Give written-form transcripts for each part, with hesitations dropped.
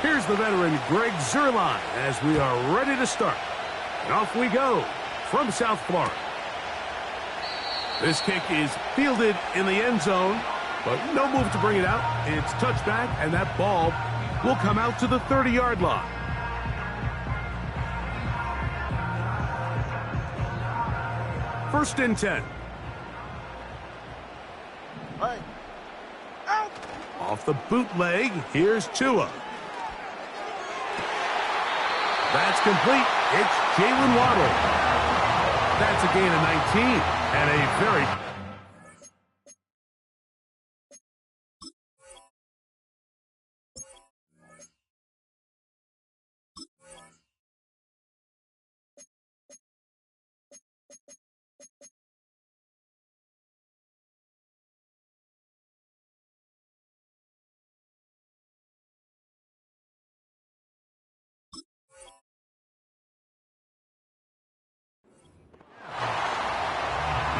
Here's the veteran Greg Zuerlein as we are ready to start. And off we go from South Florida. This kick is fielded in the end zone, but no move to bring it out. It's touchback, and that ball will come out to the 30-yard line. First and 10. Off the bootleg, here's Tua. That's complete. It's Jalen Waddle. That's a gain of 19 and a very...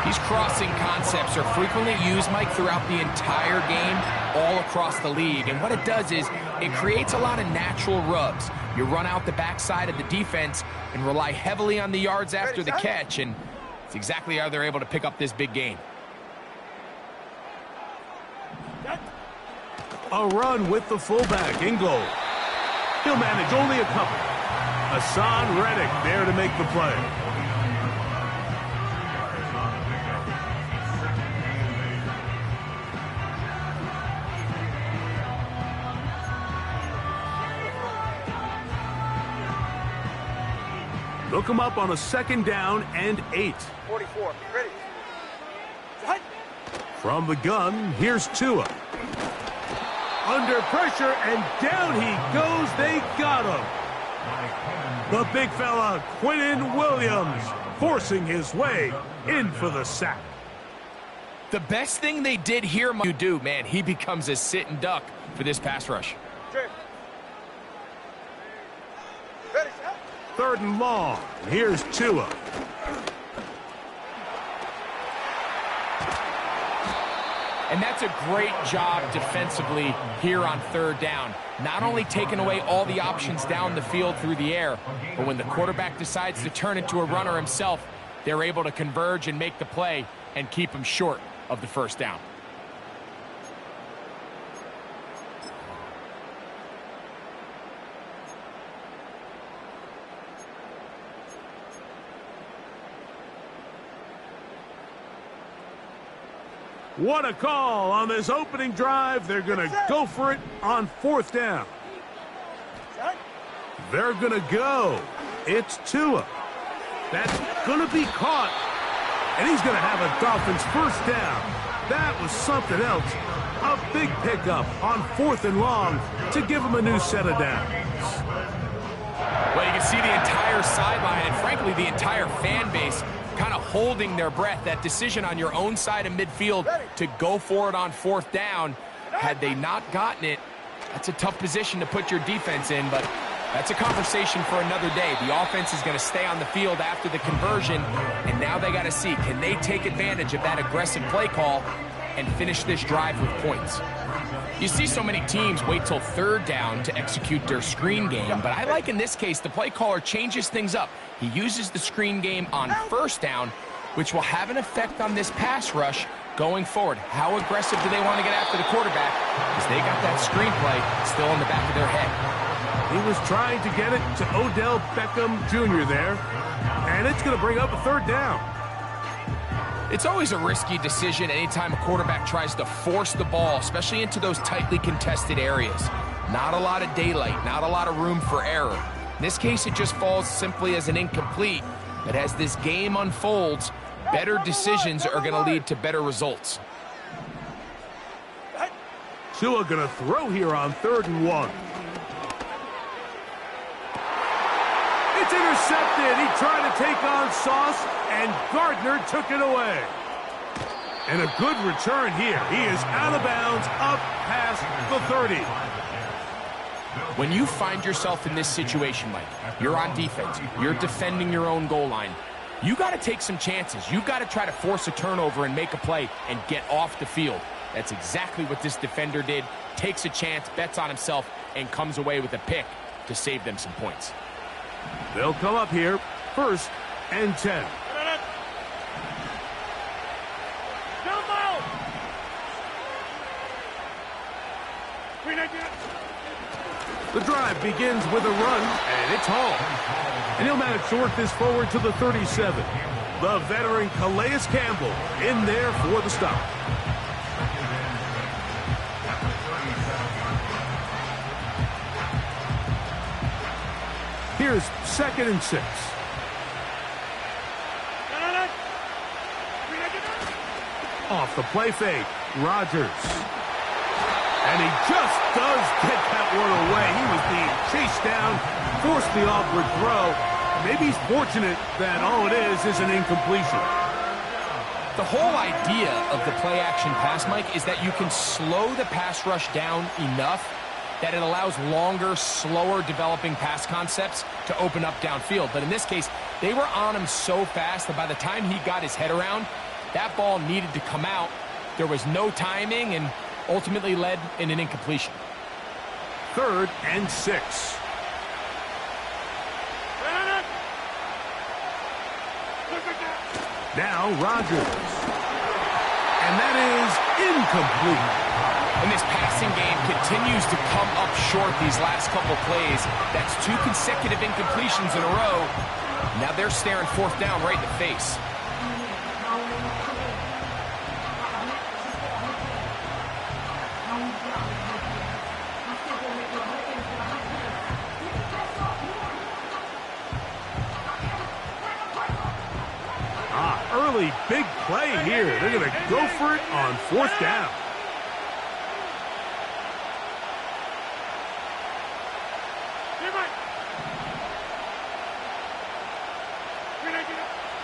These crossing concepts are frequently used, Mike, throughout the entire game, all across the league. And what it does is it creates a lot of natural rubs. You run out the backside of the defense and rely heavily on the yards after the catch, and it's exactly how they're able to pick up this big gain. A run with the fullback in goal. He'll manage only a couple. Hassan Reddick there to make the play. Look him up on a second down and 8. 44, ready. From the gun, here's Tua. Under pressure, and down he goes. They got him. The big fella, Quinnen Williams, forcing his way in for the sack. The best thing they did here, you do, man, he becomes a sitting duck for this pass rush. Third and long. Here's Tua. And that's a great job defensively here on third down. Not only taking away all the options down the field through the air, but when the quarterback decides to turn into a runner himself, they're able to converge and make the play and keep him short of the first down. What a call on this opening drive. They're going to go for it on fourth down. They're going to go. It's Tua. That's going to be caught. And he's going to have a Dolphins first down. That was something else. A big pickup on fourth and long to give him a new set of downs. Well, you can see the entire sideline and, frankly, the entire fan base kind of holding their breath. That decision on your own side of midfield to go for it on fourth down, had they not gotten it, that's a tough position to put your defense in, but that's a conversation for another day. The offense is going to stay on the field after the conversion, and now they got to see, can they take advantage of that aggressive play call and finish this drive with points? You see so many teams wait till third down to execute their screen game, but I like in this case the play caller changes things up. He uses the screen game on first down, which will have an effect on this pass rush going forward. How aggressive do they want to get after the quarterback? Because they got that screenplay still in the back of their head. He was trying to get it to Odell Beckham Jr. there, and it's going to bring up a third down. It's always a risky decision anytime a quarterback tries to force the ball, especially into those tightly contested areas. Not a lot of daylight, not a lot of room for error. In this case, it just falls simply as an incomplete. But as this game unfolds, better decisions are going to lead to better results. Tua going to throw here on 3rd and 1. It's intercepted. He tried to take on Sauce, and Gardner took it away. And a good return here. He is out of bounds up past the 30. When you find yourself in this situation, Mike, you're on defense, you're defending your own goal line, you got to take some chances. You've got to try to force a turnover and make a play and get off the field. That's exactly what this defender did. Takes a chance, bets on himself, and comes away with a pick to save them some points. They'll come up here, 1st and 10. The drive begins with a run, and it's Hall. And he'll manage to work this forward to the 37. The veteran Calais Campbell in there for the stop. Here's 2nd and 6. Off the play fake, Rodgers. And he just does get that one away. He was being chased down, forced the awkward throw. Maybe he's fortunate that all it is an incompletion. The whole idea of the play-action pass, Mike, is that you can slow the pass rush down enough that it allows longer, slower developing pass concepts to open up downfield. But in this case, they were on him so fast that by the time he got his head around, that ball needed to come out. There was no timing and ultimately led in an incompletion. 3rd and 6. Now Rodgers. And that is incomplete. And this passing game continues to come up short these last couple plays. That's 2 consecutive incompletions in a row. Now they're staring 4th down right in the face. Early big play here. They're going to go for it on 4th down.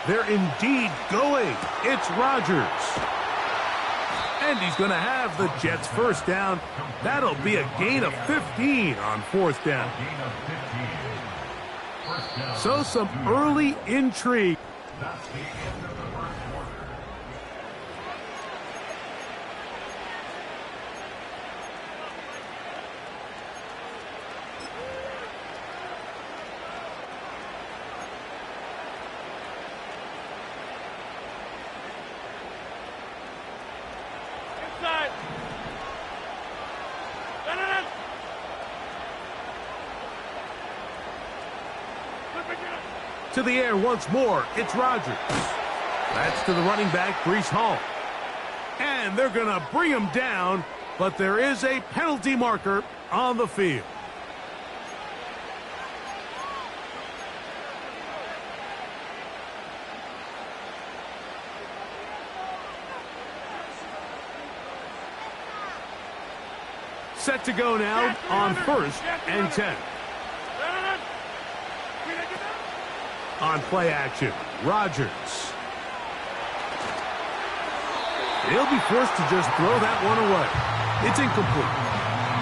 They're indeed going. It's Rodgers. And he's going to have the Jets' 1st down. That'll be a gain of 15 on 4th down. So some early intrigue. To the air once more, it's Rodgers. That's to the running back, Breece Hall. And they're going to bring him down, but there is a penalty marker on the field. Set to go now on 1st and 10. On play action, Rodgers. He'll be forced to just throw that one away. It's incomplete.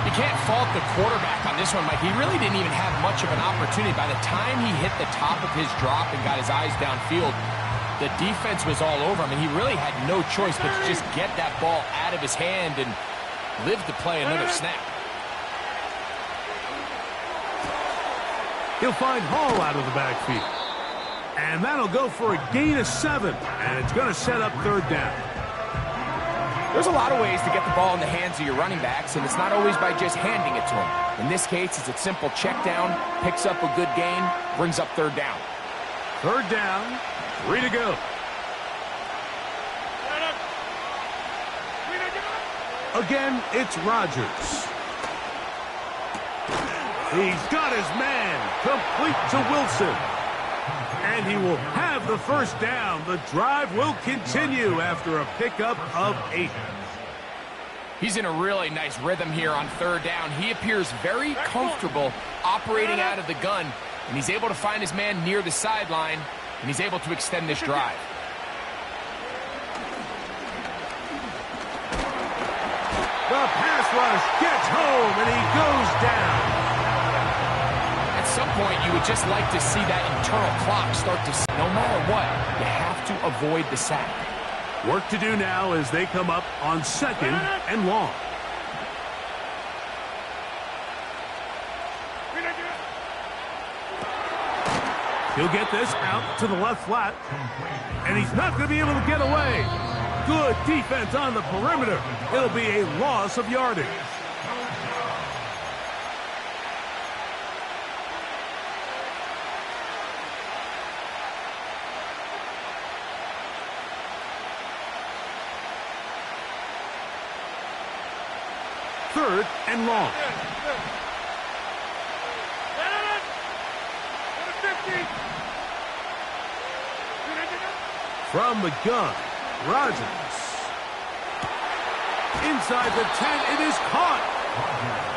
You can't fault the quarterback on this one, Mike. He really didn't even have much of an opportunity. By the time he hit the top of his drop and got his eyes downfield, the defense was all over him, and he really had no choice but to just get that ball out of his hand and live to play another snap. He'll find Hall out of the backfield. And that'll go for a gain of 7. And it's going to set up 3rd down. There's a lot of ways to get the ball in the hands of your running backs, and it's not always by just handing it to them. In this case, it's a simple check down, picks up a good gain, brings up 3rd down. 3rd down, 3 to go. Again, it's Rodgers. He's got his man complete to Wilson. And he will have the 1st down. The drive will continue after a pickup of 8. He's in a really nice rhythm here on 3rd down. He appears very comfortable operating out of the gun, and he's able to find his man near the sideline, and he's able to extend this drive. The pass rush gets home, and he goes down. At some point, you would just like to see that internal clock start to... No matter what, you have to avoid the sack. Work to do now as they come up on 2nd and long. He'll get this out to the left flat, and he's not going to be able to get away. Good defense on the perimeter. It'll be a loss of yardage. Third and long. From the gun, Rodgers. Inside the 10, it is caught.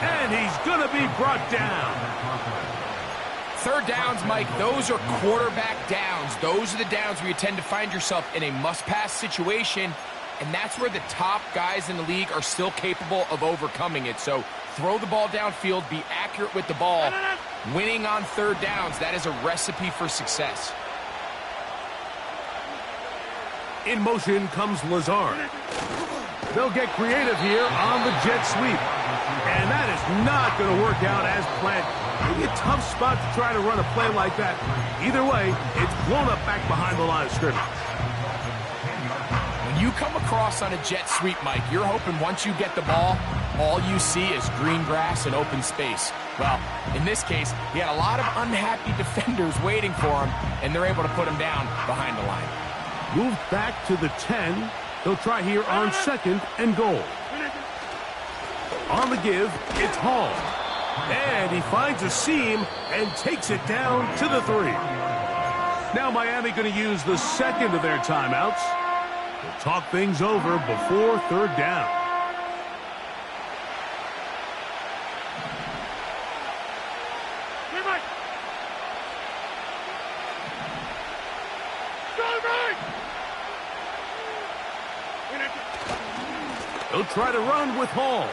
And he's going to be brought down. Third downs, Mike, those are quarterback downs. Those are the downs where you tend to find yourself in a must-pass situation, and that's where the top guys in the league are still capable of overcoming it. So throw the ball downfield, be accurate with the ball. Winning on third downs, that is a recipe for success. In motion comes Lazard. They'll get creative here on the jet sweep. And that is not going to work out as planned. Maybe a tough spot to try to run a play like that. Either way, it's blown up back behind the line of scrimmage. When you come across on a jet sweep, Mike, you're hoping once you get the ball, all you see is green grass and open space. Well, in this case, he had a lot of unhappy defenders waiting for him, and they're able to put him down behind the line. Moved back to the 10. They'll try here on 2nd and goal. On the give, it's Hall. And he finds a seam and takes it down to the 3. Now Miami going to use the second of their timeouts. They'll talk things over before third down. They'll try to run with Hall.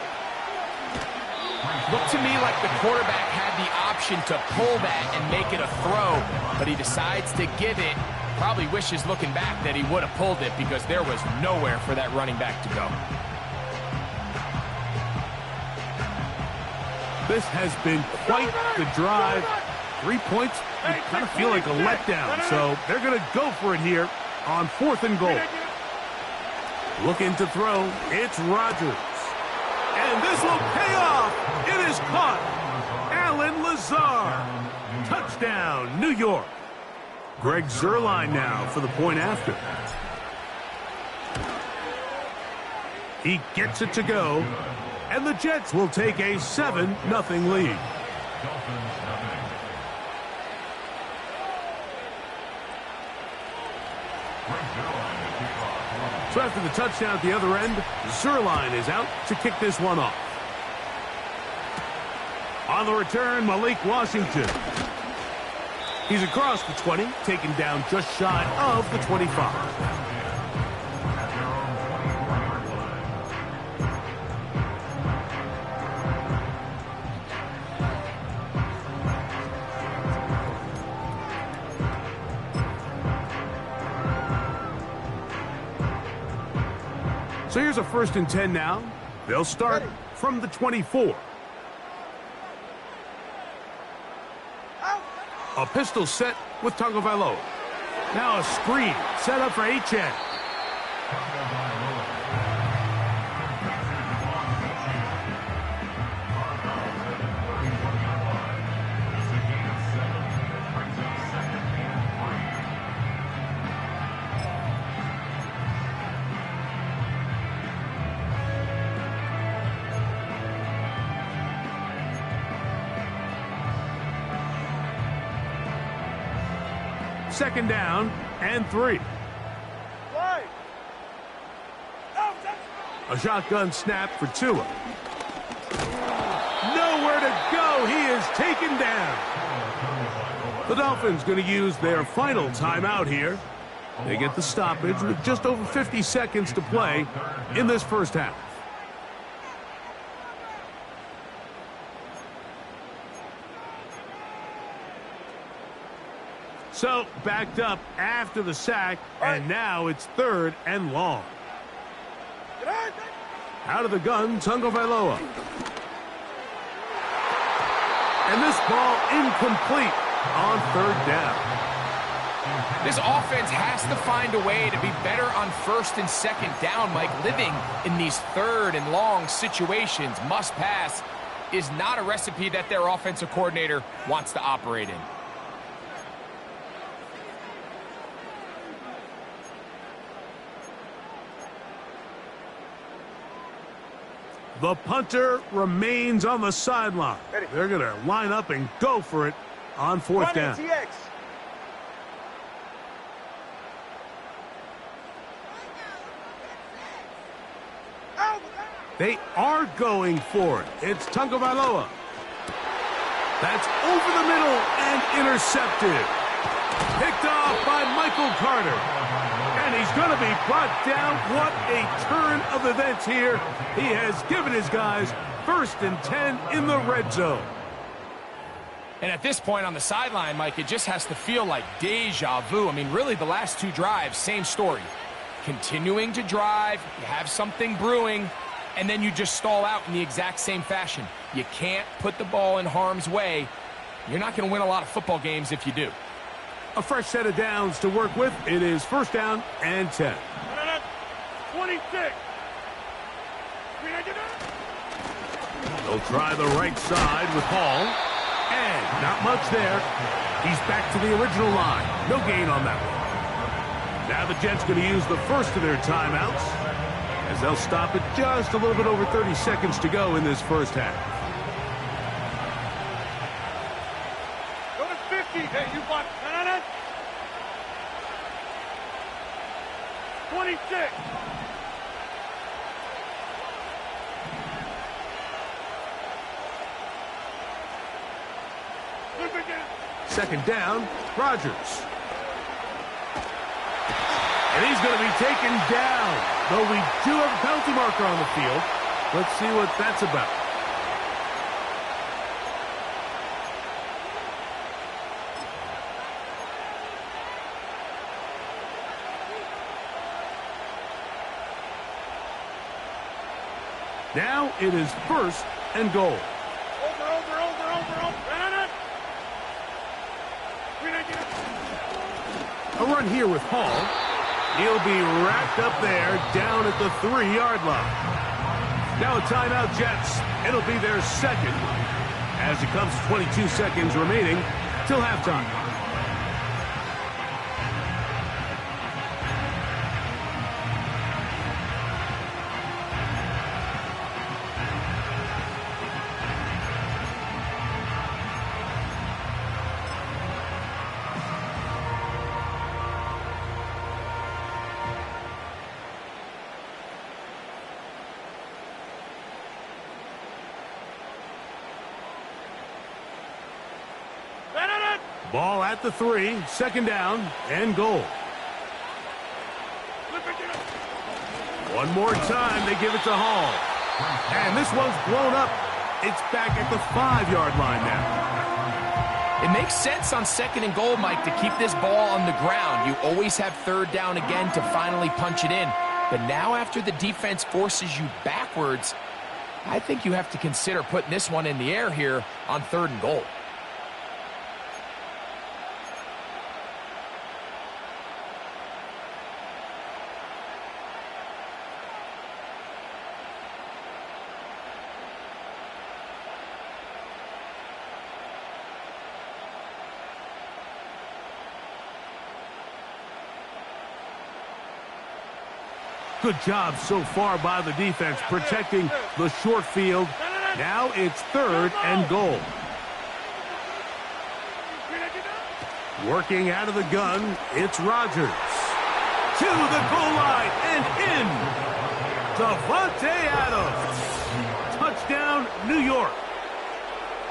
Looked to me like the quarterback had the option to pull that and make it a throw, but he decides to give it. Probably wishes looking back that he would have pulled it because there was nowhere for that running back to go. This has been quite the drive. 3 points, you kind of feel like a letdown, so they're going to go for it here on 4th and goal. Looking to throw, it's Rodgers. And this will pay off. It is caught. Allen Lazard. Touchdown, New York. Greg Zuerlein now for the point after. He gets it to go. And the Jets will take a 7-0 lead. So after the touchdown at the other end, Zuerlein is out to kick this one off. On the return, Malik Washington. He's across the 20, taken down just shy of the 25. So here's a 1st and 10 now. They'll start from the 24. A pistol set with Tagovailoa. Now a screen set up for Achane. Second down and 3. A shotgun snap for Tua. Nowhere to go. He is taken down. The Dolphins going to use their final timeout here. They get the stoppage with just over 50 seconds to play in this first half. So, backed up after the sack, and now it's 3rd and long. Out of the gun, Tagovailoa. And this ball incomplete on 3rd down. This offense has to find a way to be better on 1st and 2nd down, Mike. Living in these 3rd and long situations, must pass, is not a recipe that their offensive coordinator wants to operate in. The punter remains on the sideline. They're going to line up and go for it on 4th down. They are going for it. It's Tagovailoa. That's over the middle and intercepted. Picked off by Michael Carter. And he's going to be brought down. What a turn of events here. He has given his guys 1st and 10 in the red zone. And at this point on the sideline, Mike, it just has to feel like deja vu. I mean, really, the last 2 drives, same story. Continuing to drive, you have something brewing, and then you just stall out in the exact same fashion. You can't put the ball in harm's way. You're not going to win a lot of football games if you do. A fresh set of downs to work with. It is 1st down and 10. 26. They'll try the right side with Hall. And not much there. He's back to the original line. No gain on that one. Now the Jets going to use the first of their timeouts, as they'll stop it just a little bit over 30 seconds to go in this first half. Go to 50. Hey, you want 26. Second down, Rodgers. And he's going to be taken down. Though we do have a penalty marker on the field. Let's see what that's about. Now it is 1st and goal. Over. A run here with Hall. He'll be wrapped up there down at the 3-yard line. Now a timeout, Jets. It'll be their 2nd as it comes to 22 seconds remaining till halftime. Ball at the 3, 2nd down and goal. One more time, they give it to Hall. And this one's blown up. It's back at the 5-yard line now. It makes sense on 2nd and goal, Mike, to keep this ball on the ground. You always have 3rd down again to finally punch it in. But now after the defense forces you backwards, I think you have to consider putting this one in the air here on 3rd and goal. Good job so far by the defense protecting the short field. Now it's 3rd and goal. Working out of the gun, it's Rodgers. To the goal line and in. Davante Adams. Touchdown, New York.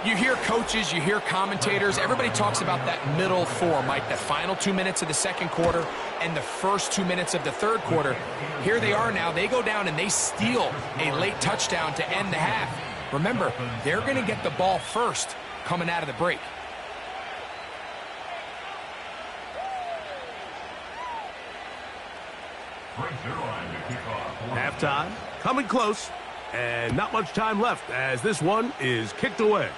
You hear coaches, you hear commentators, everybody talks about that middle 4, Mike, the final 2 minutes of the 2nd quarter and the first 2 minutes of the 3rd quarter. Here they are now. They go down and they steal a late touchdown to end the half. Remember, they're going to get the ball first coming out of the break. Halftime, coming close, and not much time left as this one is kicked away.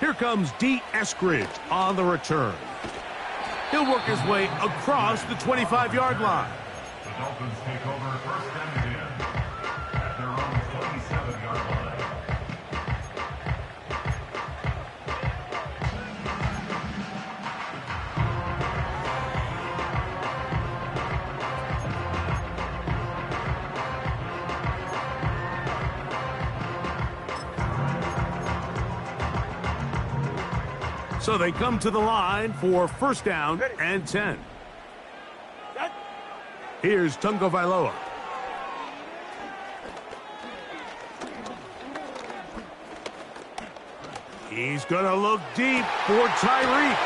Here comes D. Eskridge on the return. He'll work his way across the 25-yard line. The Dolphins take over first down again at their own 27-yard line. So they come to the line for first down and 10. Here's Tungo Vailoa. He's going to look deep for Tyreek.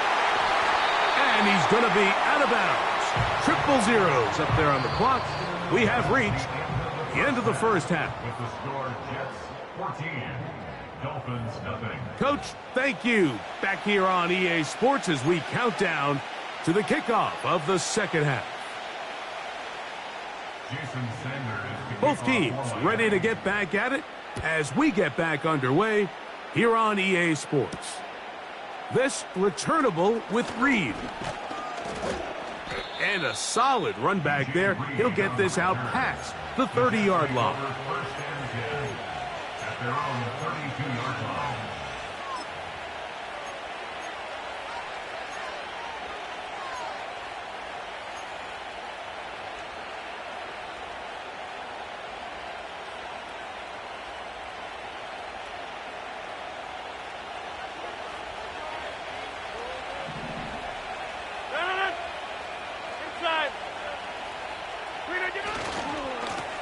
And he's going to be out of bounds. Triple zeros up there on the clock. We have reached the end of the first half. With the score, Jets 14, Dolphins nothing. Coach, thank you. Back here on EA Sports as we count down to the kickoff of the second half. Jason Sanders. Both teams ready to get back at it as we get back underway here on EA Sports. This returnable with Reed. And a solid run back there. He'll get this out past the 30-yard line. First and 10 at their own 32-yard line.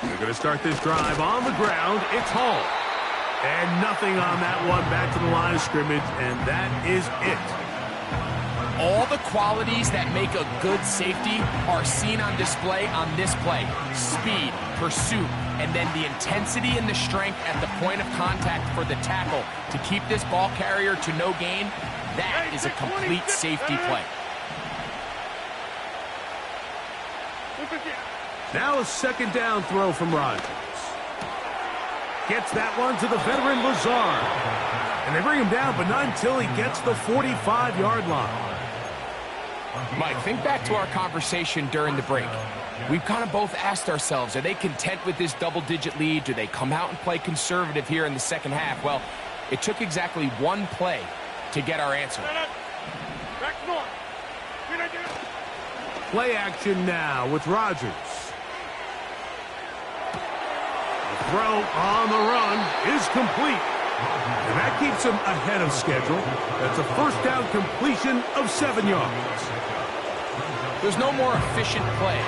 They're going to start this drive on the ground. It's Hall. And nothing on that one. Back to the line of scrimmage, and that is it. All the qualities that make a good safety are seen on display on this play. Speed, pursuit, and then the intensity and the strength at the point of contact for the tackle to keep this ball carrier to no gain. That is a complete safety play. Now a second down throw from Rodgers. Gets that one to the veteran Lazard. And they bring him down, but not until he gets the 45-yard line. Mike, think back to our conversation during the break. We've kind of both asked ourselves, are they content with this double-digit lead? Do they come out and play conservative here in the second half? Well, it took exactly one play to get our answer. Play action now with Rodgers. The throw on the run is complete. And that keeps him ahead of schedule. That's a first down completion of 7 yards. There's no more efficient play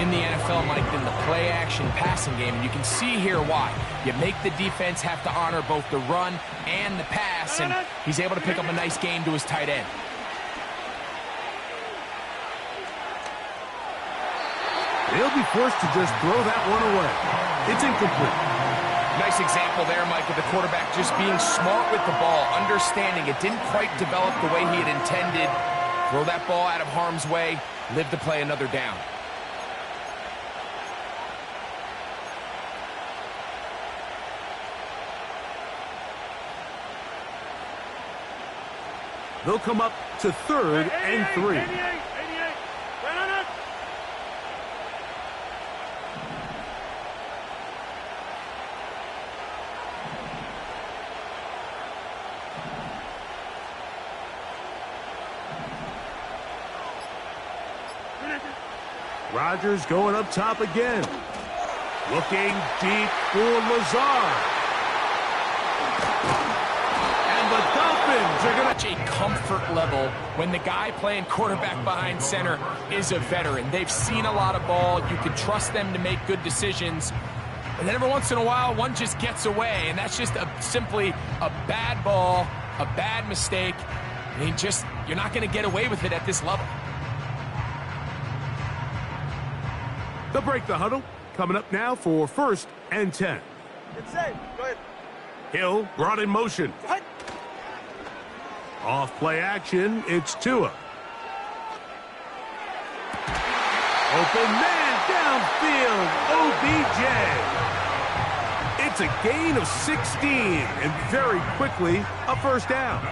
in the NFL, Mike, than the play-action passing game. And you can see here why. You make the defense have to honor both the run and the pass, and he's able to pick up a nice gain to his tight end. They'll be forced to just throw that one away. It's incomplete. Nice example there, Mike, of the quarterback just being smart with the ball, understanding it didn't quite develop the way he had intended. Throw that ball out of harm's way, live to play another down. They'll come up to 3rd and 3. Rodgers going up top again. Looking deep for Lazard. And the Dolphins are going to... A comfort level when the guy playing quarterback behind center is a veteran. They've seen a lot of ball. You can trust them to make good decisions. And then every once in a while, one just gets away. And that's just simply a bad ball, a bad mistake. I mean, you're not going to get away with it at this level. They'll break the huddle. Coming up now for 1st and 10. It's safe. Go ahead. Hill brought in motion. What? Off play action, it's Tua. Open man down downfield, OBJ. It's a gain of 16, and very quickly, a first down.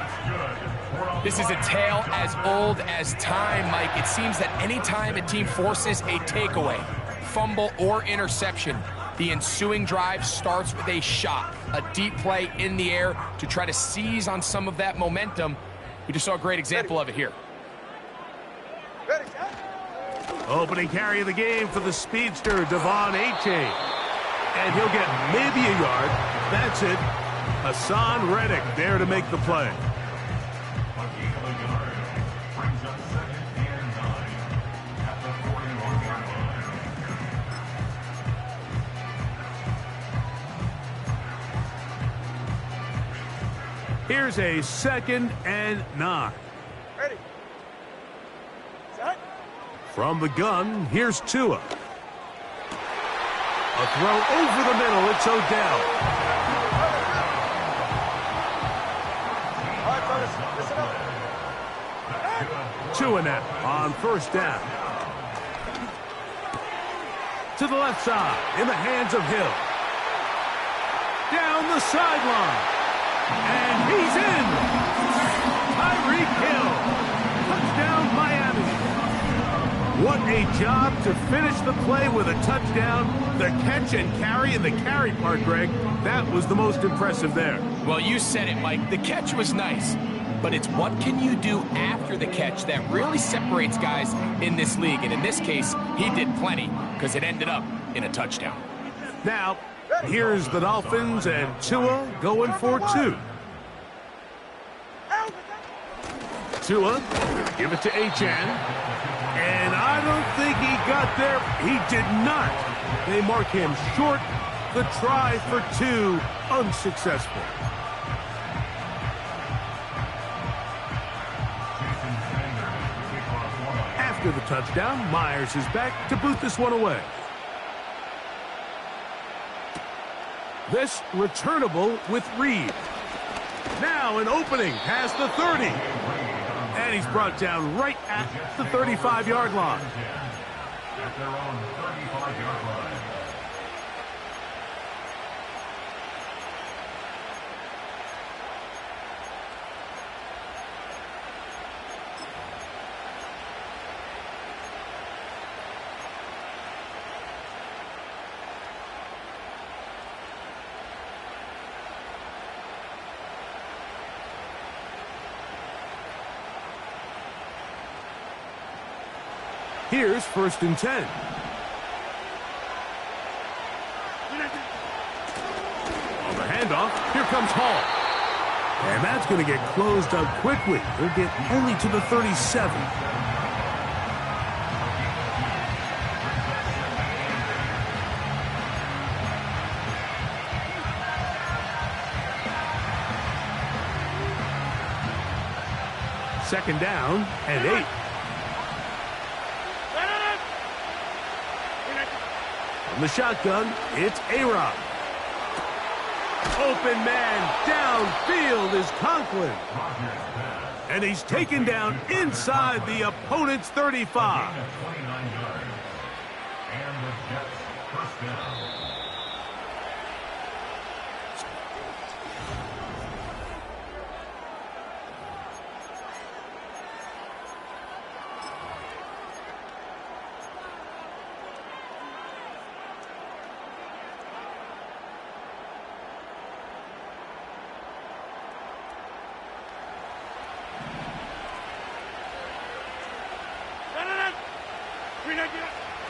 This is a tale as old as time, Mike. It seems that anytime a team forces a takeaway, fumble, or interception, the ensuing drive starts with a shot, a deep play in the air to try to seize on some of that momentum. We just saw a great example of it here. Opening carry of the game for the speedster, Devon Achane. And he'll get maybe a yard. That's it. Hassan Reddick there to make the play. Here's a 2nd and 9. Ready. Set. From the gun, here's Tua. A throw over the middle. It's Odell. All right, fellas, listen up. Tua now on first down. To the left side, in the hands of Hill. Down the sideline. And he's in. Tyreek Hill. Touchdown, Miami. What a job to finish the play with a touchdown. The catch and carry, and the carry part, Greg, that was the most impressive there. Well, you said it, Mike. The catch was nice, but it's what can you do after the catch that really separates guys in this league. And in this case, he did plenty because it ended up in a touchdown. Now, here's the Dolphins and Tua going for 2. Tua, give it to Achane. And I don't think he got there. He did not. They mark him short. The try for 2, unsuccessful. After the touchdown, Myers is back to boot this one away. This returnable with Reed. Now an opening past the 30. And he's brought down right at the 35-yard line. At their own 35-yard line. Here's 1st and 10. On the handoff, here comes Hall. And that's going to get closed up quickly. He'll get only to the 37. Second down and 8. From the shotgun, it's A-Rod. Open man downfield is Conklin. And he's taken down inside the opponent's 35. And the Jets first down.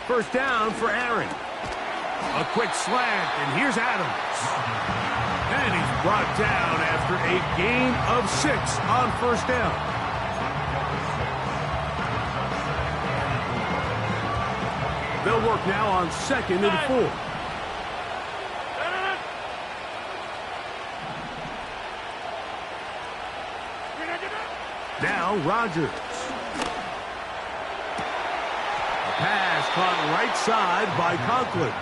First down for Aaron. A quick slant, and here's Adams. And he's brought down after a gain of 6 on first down. They'll work now on 2nd and 4. Now Rodgers. Pass caught right side by Conklin.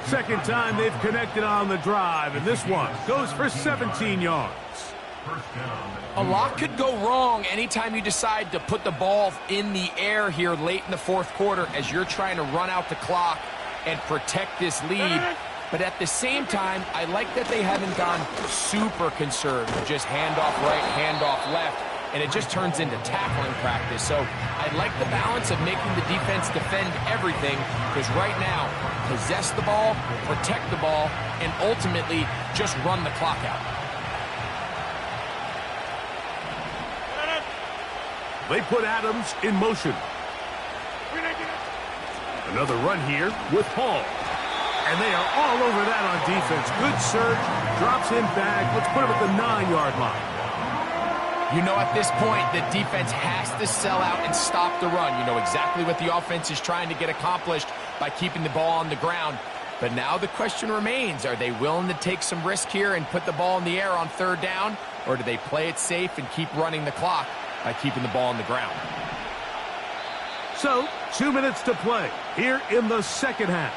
Second time they've connected on the drive, and this one goes for 17 yards. first down. A lot could go wrong anytime you decide to put the ball in the air here late in the fourth quarter as you're trying to run out the clock and protect this lead. But at the same time, I like that they haven't gone super conservative, just handoff right, handoff left, and it just turns into tackling practice. So I like the balance of making the defense defend everything, because right now, possess the ball, protect the ball, and ultimately just run the clock out. They put Adams in motion. Another run here with Hall. And they are all over that on defense. Good search, drops him back. Let's put him at the 9-yard line. You know, at this point, the defense has to sell out and stop the run. You know exactly what the offense is trying to get accomplished by keeping the ball on the ground. But now the question remains, are they willing to take some risk here and put the ball in the air on third down? Or do they play it safe and keep running the clock by keeping the ball on the ground? So, 2 minutes to play here in the second half.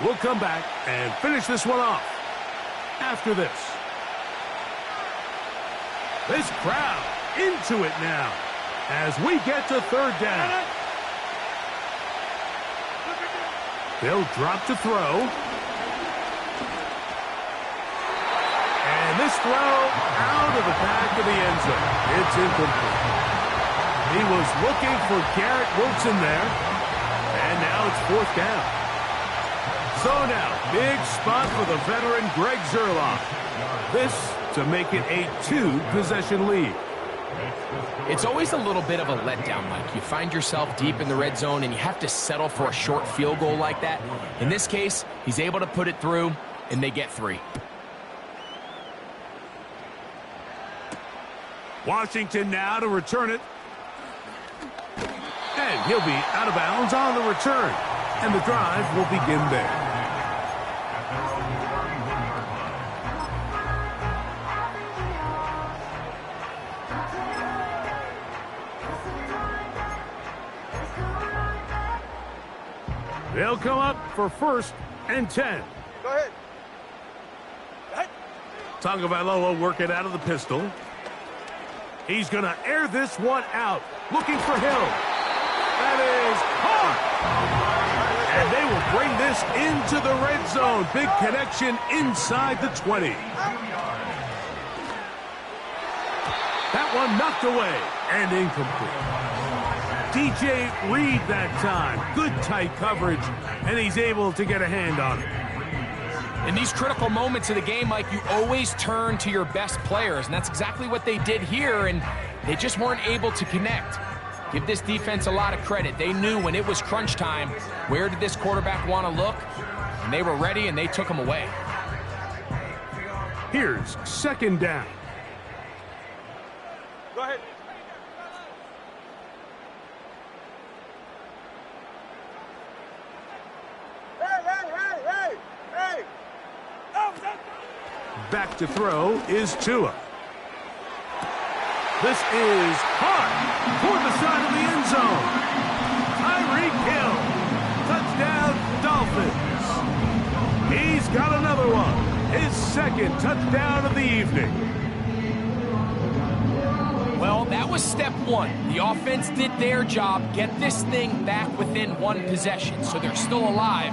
We'll come back and finish this one off after this. This crowd into it now as we get to third down. They'll drop to throw. And this throw out of the back of the end zone. It's incomplete. He was looking for Garrett Wilson there. And now it's fourth down. So now, big spot for the veteran Greg Zerloff. This to make it a 2-possession lead. It's always a little bit of a letdown, Mike. You find yourself deep in the red zone and you have to settle for a short field goal like that. In this case, he's able to put it through, and they get 3. Washington now to return it. And he'll be out of bounds on the return. And the drive will begin there. They'll come up for 1st and 10. Go ahead. Tagovailoa working out of the pistol. He's going to air this one out. Looking for Hill. That is caught. And they will bring this into the red zone. Big connection inside the 20. That one knocked away and incomplete. DJ Reed that time. Good tight coverage, and he's able to get a hand on it. In these critical moments of the game, Mike, you always turn to your best players, and that's exactly what they did here, and they just weren't able to connect. Give this defense a lot of credit. They knew when it was crunch time, where did this quarterback want to look, and they were ready, and they took him away. Here's 2nd down. Go ahead. Back to throw is Tua. This is hard toward the side of the end zone. Tyreek Hill. Touchdown, Dolphins. He's got another one. His 2nd touchdown of the evening. Well, that was step 1. The offense did their job, get this thing back within 1 possession, so they're still alive.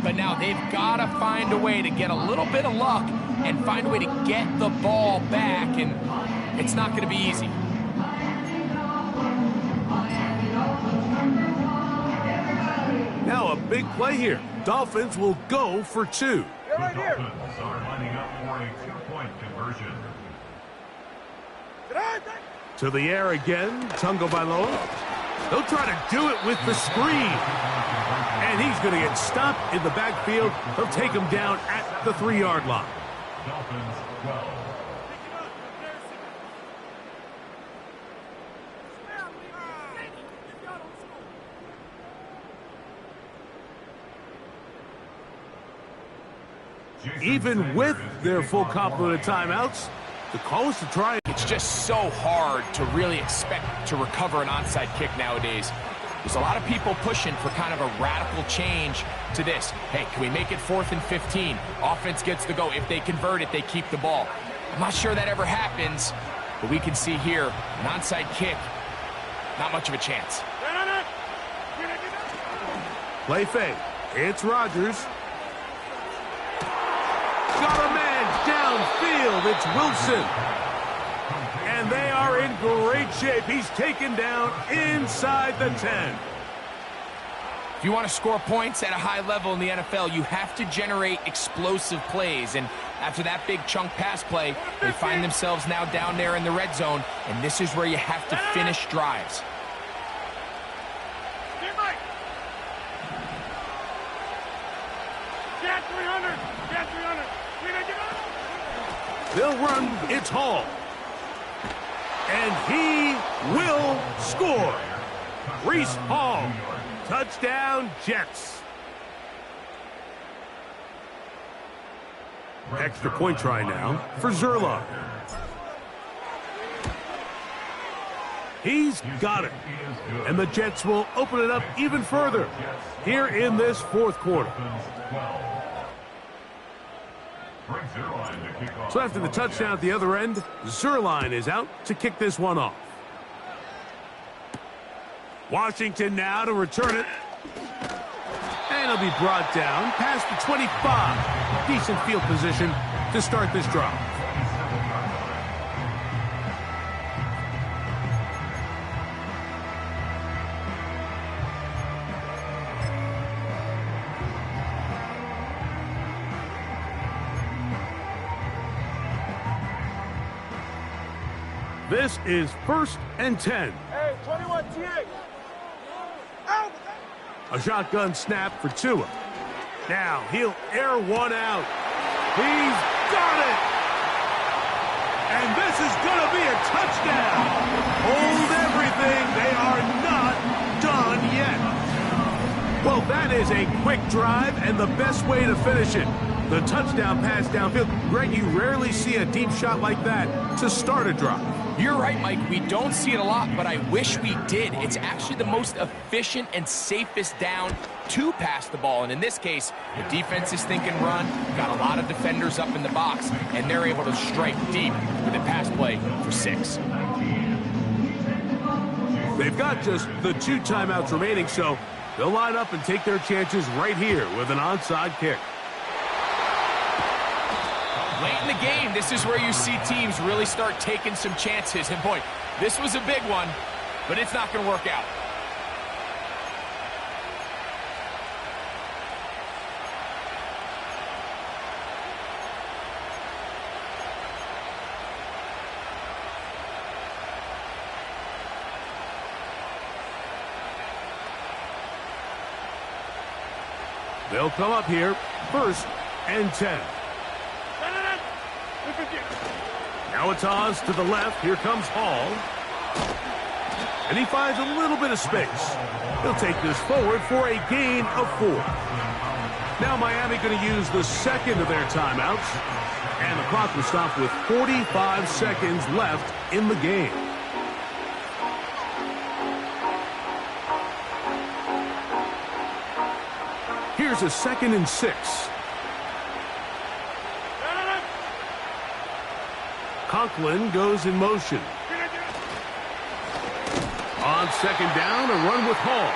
But now they've got to find a way to get a little bit of luck and find a way to get the ball back, and it's not going to be easy. Now a big play here. Dolphins will go for 2. Get right here. Dolphins are lining up for a 2-point conversion. To the air again, Tagovailoa. They'll try to do it with the screen. And he's going to get stopped in the backfield. They'll take him down at the 3-yard line. Dolphins 12. Even with their full complement of timeouts, the call is to try. It's just so hard to really expect to recover an onside kick nowadays. There's a lot of people pushing for kind of a radical change to this. Hey, can we make it 4th and 15? Offense gets the go. If they convert it, they keep the ball. I'm not sure that ever happens, but we can see here, an onside kick, not much of a chance. Play fake. It's Rodgers. Got a man downfield. It's Wilson. And they are in great shape. He's taken down inside the 10. If you want to score points at a high level in the NFL, you have to generate explosive plays. And after that big chunk pass play, they find themselves now down there in the red zone. And this is where you have to finish drives. They'll run. It's Hall. And he will score. Breece Hall. Touchdown, Jets. Extra point try now for Zerline. He's got it. And the Jets will open it up even further here in this fourth quarter. So after the touchdown at the other end, Zerline is out to kick this one off. Washington now to return it. And he'll be brought down past the 25. Decent field position to start this drive. This is 1st and 10. Hey, 21 TA. A shotgun snap for Tua. Now he'll air one out. He's got it. And this is going to be a touchdown. Hold everything. They are not done yet. Well, that is a quick drive and the best way to finish it. The touchdown pass downfield. Greg, you rarely see a deep shot like that to start a drive. You're right, Mike. We don't see it a lot, but I wish we did. It's actually the most efficient and safest down to pass the ball. And in this case, the defense is thinking run, got a lot of defenders up in the box, and they're able to strike deep with a pass play for 6. They've got just the 2 timeouts remaining, so they'll line up and take their chances right here with an onside kick. Late in the game, this is where you see teams really start taking some chances. And boy, this was a big one, but it's not going to work out. They'll come up here, 1st and 10. Now a toss to the left. Here comes Hall. And he finds a little bit of space. He'll take this forward for a gain of 4. Now Miami going to use the second of their timeouts. And the clock will stop with 45 seconds left in the game. Here's a 2nd and 6. Conklin goes in motion. On 2nd down, a run with Hall.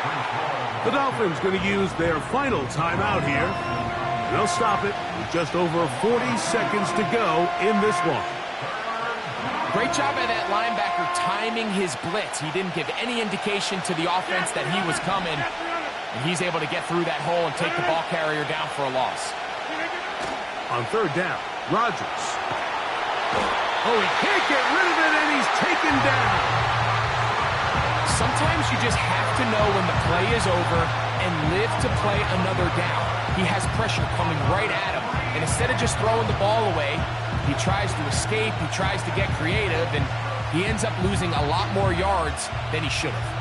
The Dolphins going to use their final timeout here. They'll stop it with just over 40 seconds to go in this one. Great job by that linebacker timing his blitz. He didn't give any indication to the offense that he was coming. And he's able to get through that hole and take the ball carrier down for a loss. On 3rd down, Rodgers. Oh, he can't get rid of it, and he's taken down. Sometimes you just have to know when the play is over and live to play another down. He has pressure coming right at him, and instead of just throwing the ball away, he tries to escape, he tries to get creative, and he ends up losing a lot more yards than he should have.